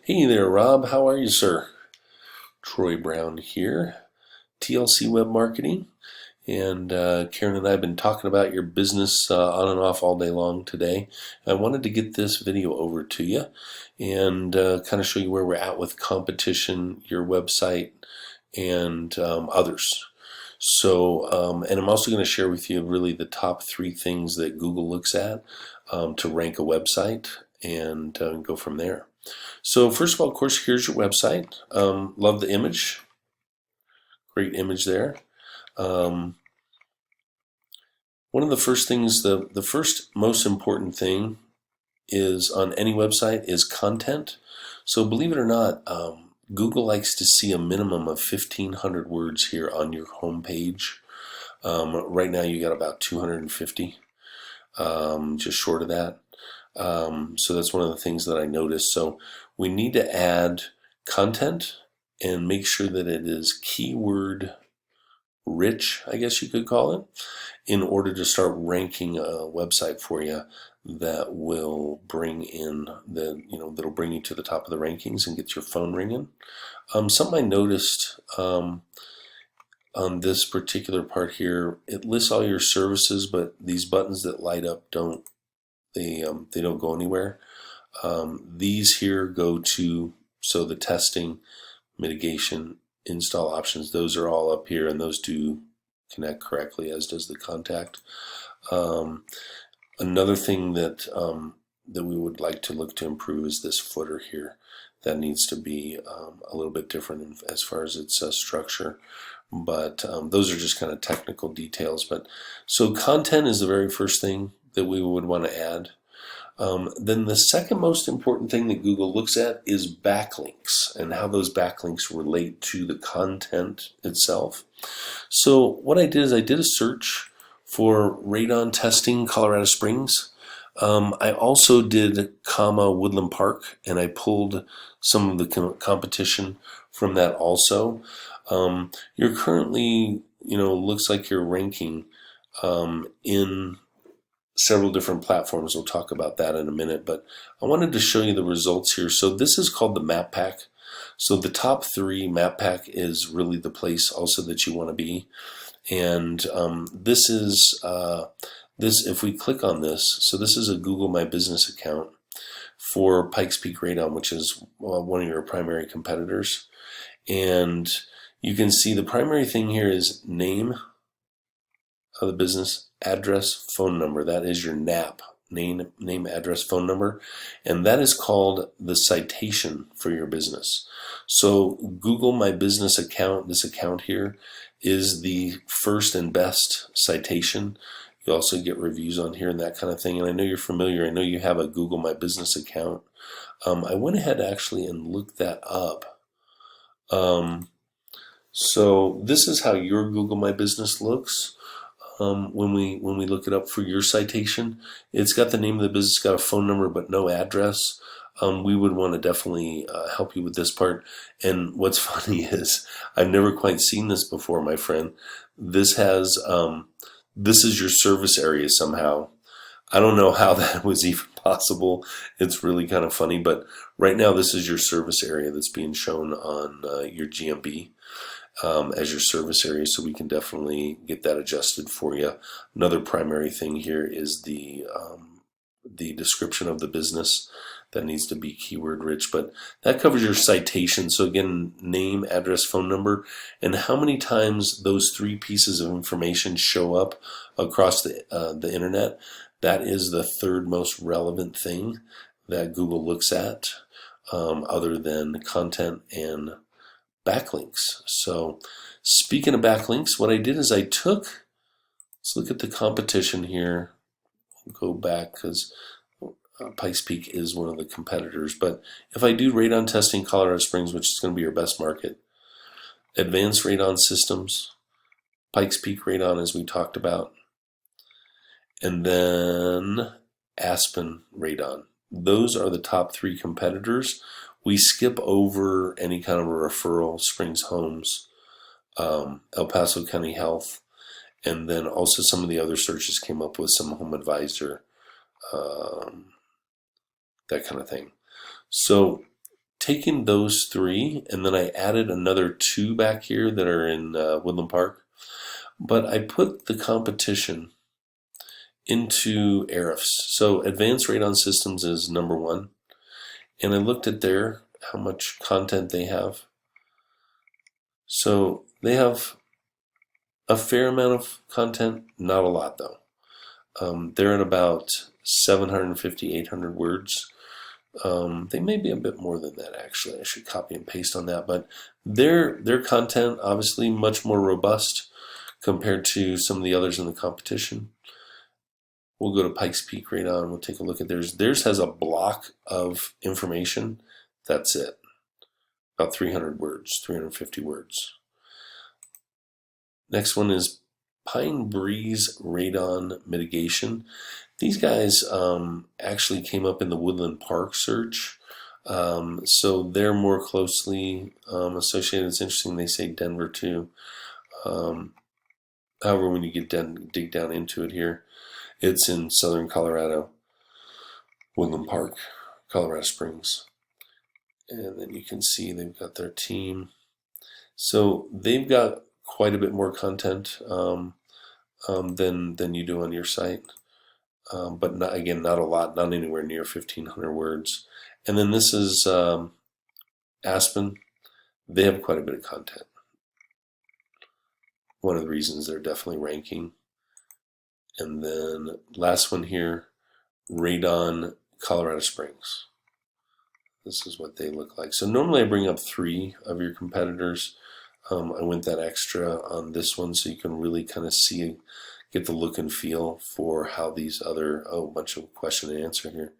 Hey there, Rob. How are you, sir? Troy Brown here, TLC Web Marketing. And Karen and I have been talking about your business on and off all day long today. I wanted to get this video over to you and kind of show you where we're at with competition, your website, and others. So, and I'm also going to share with you really the top 3 things that Google looks at to rank a website and go from there. So first of all, of course, here's your website. Love the image. Great image there. One of the first things, the first most important thing is on any website is content. So believe it or not, Google likes to see a minimum of 1,500 words here on your home page. Right now you got about 250, just short of that. So that's one of the things that I noticed. So we need to add content and make sure that it is keyword rich, I guess you could call it, in order to start ranking a website for you that will bring in that'll bring you to the top of the rankings and get your phone ringing. Something I noticed on this particular part here, it lists all your services, but these buttons that light up don't go anywhere. These here go to, so the testing, mitigation, install options, those are all up here, and those do connect correctly, as does the contact. Another thing that we would like to look to improve is this footer here. That needs to be a little bit different as far as its structure. But those are just kind of technical details. But so content is the very first thing that we would want to add. Then the second most important thing that Google looks at is backlinks and how those backlinks relate to the content itself. So what I did is I did a search for radon testing Colorado Springs. I also did Woodland Park, and I pulled some of the competition from that also. You're currently, looks like you're ranking in several different platforms. We'll talk about that in a minute, but I wanted to show you the results here. So this is called the map pack. So the top 3, map pack is really the place also that you want to be. And this is if we click on this, so this is a Google My Business account for Pikes Peak Radon, which is one of your primary competitors. And you can see the primary thing here is name of the business, address, phone number. That is your NAP, name, address, phone number, and that is called the citation for your business. So Google My Business account, this account here, is the first and best citation. You also get reviews on here and that kind of thing. And I know you're familiar. I know you have a Google My Business account. I went ahead actually and looked that up. So this is how your Google My Business looks. When we look it up for your citation, it's got the name of the business, got a phone number, but no address. We would want to definitely help you with this part. And what's funny is I've never quite seen this before, my friend. This has this is your service area somehow. I don't know how that was even possible. It's really kind of funny, but right now this is your service area that's being shown on your GMB. As your service area, so we can definitely get that adjusted for you. Another primary thing here is the description of the business. That needs to be keyword rich, but that covers your citation. So again, name, address, phone number, and how many times those 3 pieces of information show up across the internet. That is the third most relevant thing that Google looks at, other than content and backlinks. So speaking of backlinks, what I did is let's look at the competition here. I'll go back because Pikes Peak is one of the competitors. But if I do radon testing Colorado Springs, which is going to be your best market, advanced radon systems, Pikes Peak radon as we talked about, and then Aspen radon. Those are the top 3 competitors. We skip over any kind of a referral, Springs Homes, El Paso County Health, and then also some of the other searches came up with some Home Advisor, that kind of thing. So taken those three, and then I added another two back here that are in Woodland Park. But I put the competition into ARIFs. So Advanced Radon Systems is number one. And I looked at how much content they have. So they have a fair amount of content, not a lot though. They're at about 750, 800 words. They may be a bit more than that actually. I should copy and paste on that, but their content obviously much more robust compared to some of the others in the competition. We'll go to Pikes Peak Radon. We'll take a look at theirs. Theirs has a block of information. That's it. About 300 words, 350 words. Next one is Pine Breeze Radon Mitigation. These guys actually came up in the Woodland Park search. So they're more closely associated. It's interesting they say Denver too. However, when you dig down into it here, it's in southern Colorado, Woodland Park, Colorado Springs. And then you can see they've got their team. So they've got quite a bit more content than you do on your site. But not a lot, not anywhere near 1,500 words. And then this is Aspen. They have quite a bit of content. One of the reasons they're definitely ranking. And then last one here, Radon Colorado Springs. This is what they look like. So normally I bring up three of your competitors. I went that extra on this one so you can really kind of see, get the look and feel for how these other, bunch of question and answer here,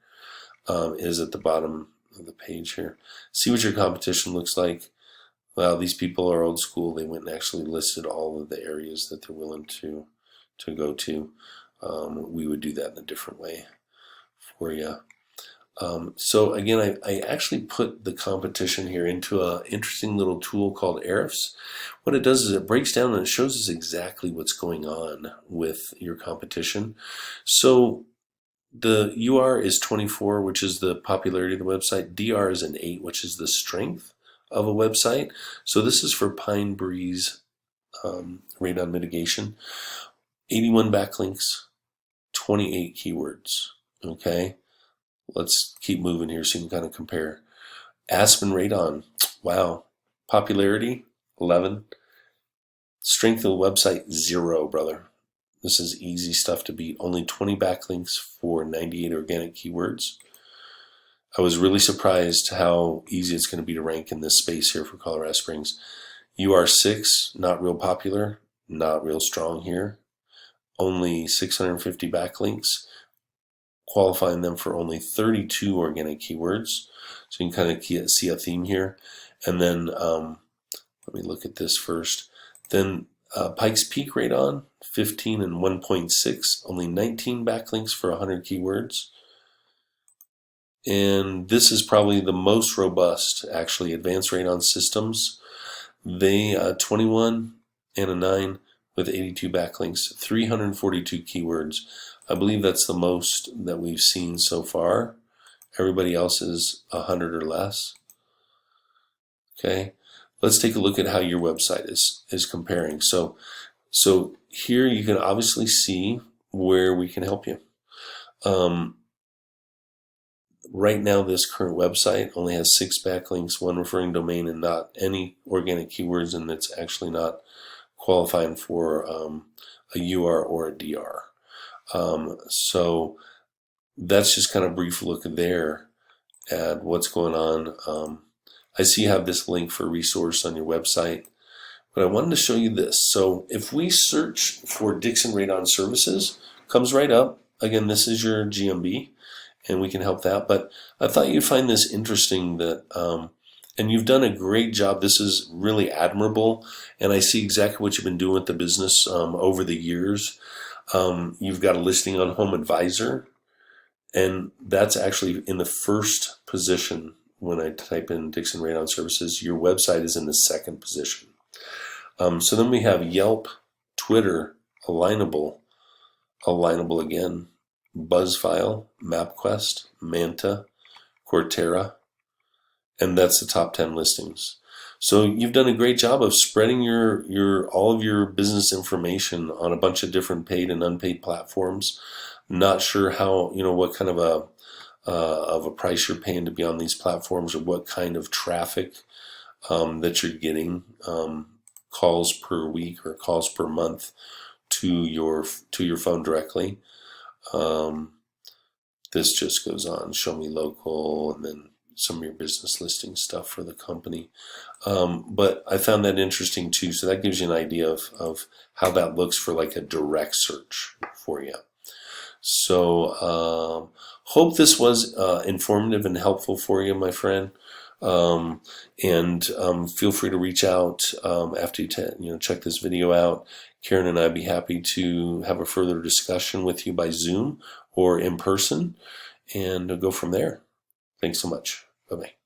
is at the bottom of the page here. See what your competition looks like. Well, these people are old school. They went and actually listed all of the areas that they're willing to go to. We would do that in a different way for you. So again, I actually put the competition here into an interesting little tool called ARIFs. What it does is it breaks down and it shows us exactly what's going on with your competition. So the UR is 24, which is the popularity of the website. DR is an 8, which is the strength of a website. So this is for Pine Breeze Radon Mitigation. 81 backlinks, 28 keywords. Okay, let's keep moving here so you can kind of compare. Aspen Radon, wow. Popularity, 11. Strength of the website, 0, brother. This is easy stuff to beat. Only 20 backlinks for 98 organic keywords. I was really surprised how easy it's going to be to rank in this space here for Colorado Springs. UR6, not real popular, not real strong here. Only 650 backlinks, qualifying them for only 32 organic keywords. So you can kind of see a theme here. And then, let me look at this first. Then Pikes Peak Radon, 15 and 1.6, only 19 backlinks for 100 keywords. And this is probably the most robust, actually, Advanced Radon Systems. They 21 and a 9 with 82 backlinks, 342 keywords. I believe that's the most that we've seen so far. Everybody else is 100 or less. Okay, let's take a look at how your website is comparing. So here you can obviously see where we can help you. Right now, this current website only has 6 backlinks, 1 referring domain, and not any organic keywords, and it's actually not qualifying for a UR or a DR. So that's just kind of a brief look there at what's going on. I see you have this link for resource on your website, but I wanted to show you this. So if we search for Dixon Radon Services, comes right up. Again, this is your GMB, and we can help that. But I thought you'd find this interesting that, and you've done a great job. This is really admirable, and I see exactly what you've been doing with the business over the years. You've got a listing on Home Advisor, and that's actually in the first position. When I type in Dixon Radon Services, your website is in the second position. So then we have Yelp, Twitter, Alignable again, Buzzfile, MapQuest, Manta, Cortera, and that's the top 10 listings. So you've done a great job of spreading your all of your business information on a bunch of different paid and unpaid platforms. Not sure how, what kind of a price you're paying to be on these platforms, or what kind of traffic that you're getting, calls per week or calls per month to your phone directly. This just goes on, show me local, and then some of your business listing stuff for the company. But I found that interesting too. So that gives you an idea of how that looks for like a direct search for you. So hope this was informative and helpful for you, my friend. And feel free to reach out after you check this video out. Karen and I'd be happy to have a further discussion with you by Zoom or in person, and go from there. Thanks so much. Bye-bye.